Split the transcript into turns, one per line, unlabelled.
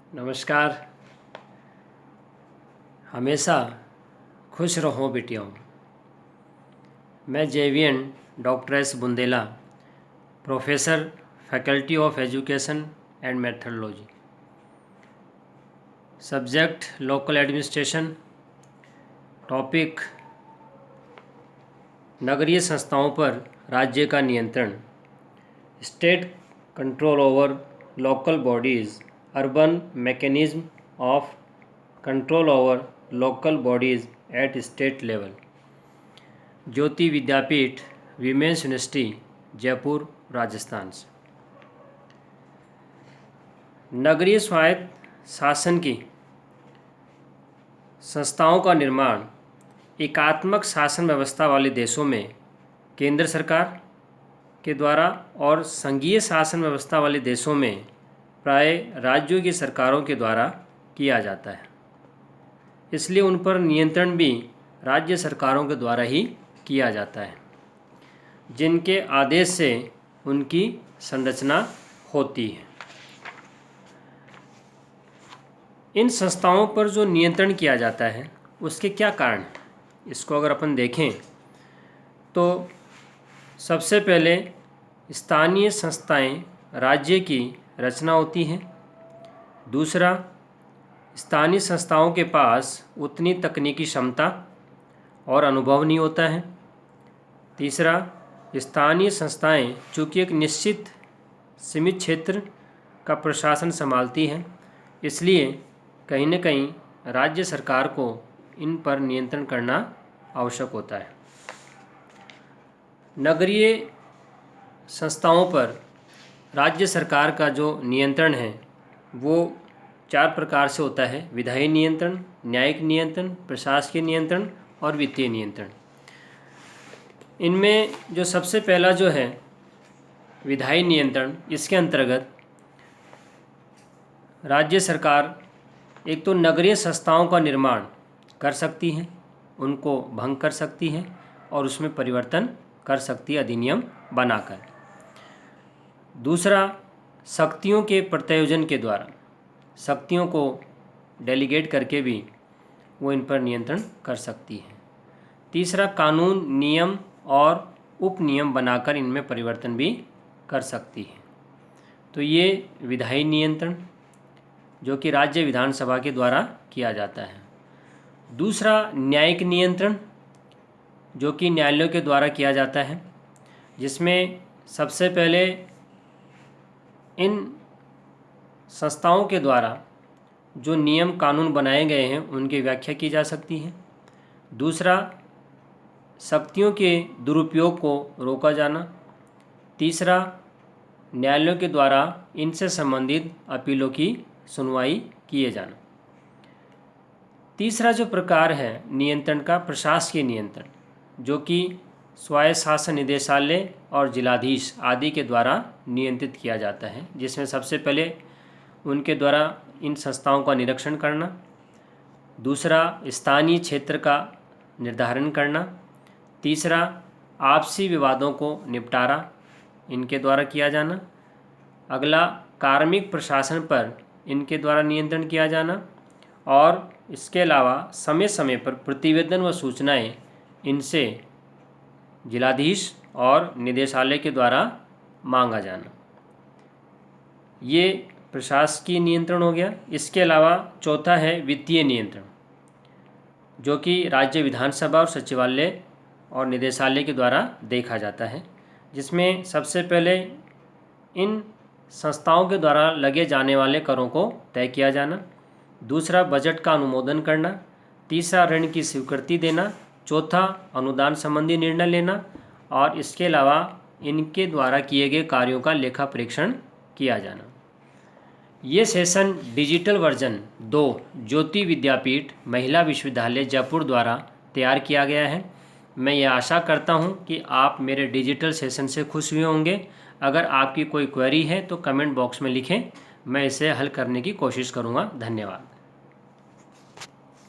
नमस्कार। हमेशा खुश रहो बेटियों। मैं JVN doctor S Bundela, professor, faculty of education and methodology, subject local administration, topic नगरीय संस्थाओं पर राज्य का नियंत्रण, state control over local bodies, urban mechanism of control over local bodies at state level, Jyoti Vidyapeeth, women's university, Jaipur, Rajasthan से। नगरीय स्वायत्त शासन की संस्थाओं का निर्माण एकात्मक शासन व्यवस्था वाले देशों में केंद्र सरकार के द्वारा और संघीय शासन व्यवस्था वाले देशों में प्राय राज्यों की सरकारों के द्वारा किया जाता है। इसलिए उन पर नियंत्रण भी राज्य सरकारों के द्वारा ही किया जाता है, जिनके आदेश से उनकी संरचना होती है। इन संस्थाओं पर जो नियंत्रण किया जाता है उसके क्या कारण हैं, इसको अगर अपन देखें तो सबसे पहले स्थानीय संस्थाएं राज्य की रचना होती हैं। दूसरा, स्थानीय संस्थाओं के पास उतनी तकनीकी क्षमता और अनुभव नहीं होता है। तीसरा, स्थानीय संस्थाएं चूँकि एक निश्चित सीमित क्षेत्र का प्रशासन संभालती हैं, इसलिए कहीं न कहीं राज्य सरकार को इन पर नियंत्रण करना आवश्यक होता है। नगरीय संस्थाओं पर राज्य सरकार का जो नियंत्रण है वो 4 प्रकार से होता है: विधायी नियंत्रण, न्यायिक नियंत्रण, प्रशासकीय नियंत्रण और वित्तीय नियंत्रण। इनमें जो सबसे पहला जो है विधायी नियंत्रण, इसके अंतर्गत राज्य सरकार एक तो नगरीय संस्थाओं का निर्माण कर सकती है, उनको भंग कर सकती है और उसमें परिवर्तन कर सकती है अधिनियम बनाकर। दूसरा, शक्तियों के प्रत्यायोजन के द्वारा, शक्तियों को डेलीगेट करके भी वो इन पर नियंत्रण कर सकती है। तीसरा, कानून, नियम और उपनियम बनाकर इनमें परिवर्तन भी कर सकती है। तो ये विधायी नियंत्रण जो कि राज्य विधानसभा के द्वारा किया जाता है। दूसरा, न्यायिक नियंत्रण जो कि न्यायालयों के द्वारा किया जाता है, जिसमें सबसे पहले इन संस्थाओं के द्वारा जो नियम कानून बनाए गए हैं उनकी व्याख्या की जा सकती है। दूसरा, शक्तियों के दुरुपयोग को रोका जाना। तीसरा, न्यायालयों के द्वारा इनसे संबंधित अपीलों की सुनवाई किए जाना। तीसरा जो प्रकार है नियंत्रण का, प्रशासकीय नियंत्रण, जो कि स्वायत्त शासन निदेशालय और जिलाधीश आदि के द्वारा नियंत्रित किया जाता है, जिसमें सबसे पहले उनके द्वारा इन संस्थाओं का निरीक्षण करना। दूसरा, स्थानीय क्षेत्र का निर्धारण करना। तीसरा, आपसी विवादों को निपटारा इनके द्वारा किया जाना। अगला, कार्मिक प्रशासन पर इनके द्वारा नियंत्रण किया जाना। और इसके अलावा समय समय पर प्रतिवेदन व सूचनाएं इनसे जिलाधीश और निदेशालय के द्वारा मांगा जाना। ये प्रशासकीय नियंत्रण हो गया। इसके अलावा चौथा है वित्तीय नियंत्रण, जो कि राज्य विधानसभा और सचिवालय और निदेशालय के द्वारा देखा जाता है, जिसमें सबसे पहले इन संस्थाओं के द्वारा लगे जाने वाले करों को तय किया जाना। दूसरा, बजट का अनुमोदन करना। तीसरा, ऋण की स्वीकृति देना। चौथा, अनुदान संबंधी निर्णय लेना। और इसके अलावा इनके द्वारा किए गए कार्यों का लेखा परीक्षण किया जाना। ये सेशन डिजिटल वर्जन 2 ज्योति विद्यापीठ महिला विश्वविद्यालय जयपुर द्वारा तैयार किया गया है। मैं ये आशा करता हूँ कि आप मेरे डिजिटल सेशन से खुश हुए होंगे। अगर आपकी कोई क्वेरी है तो कमेंट बॉक्स में लिखें, मैं इसे हल करने की कोशिश करूँगा। धन्यवाद।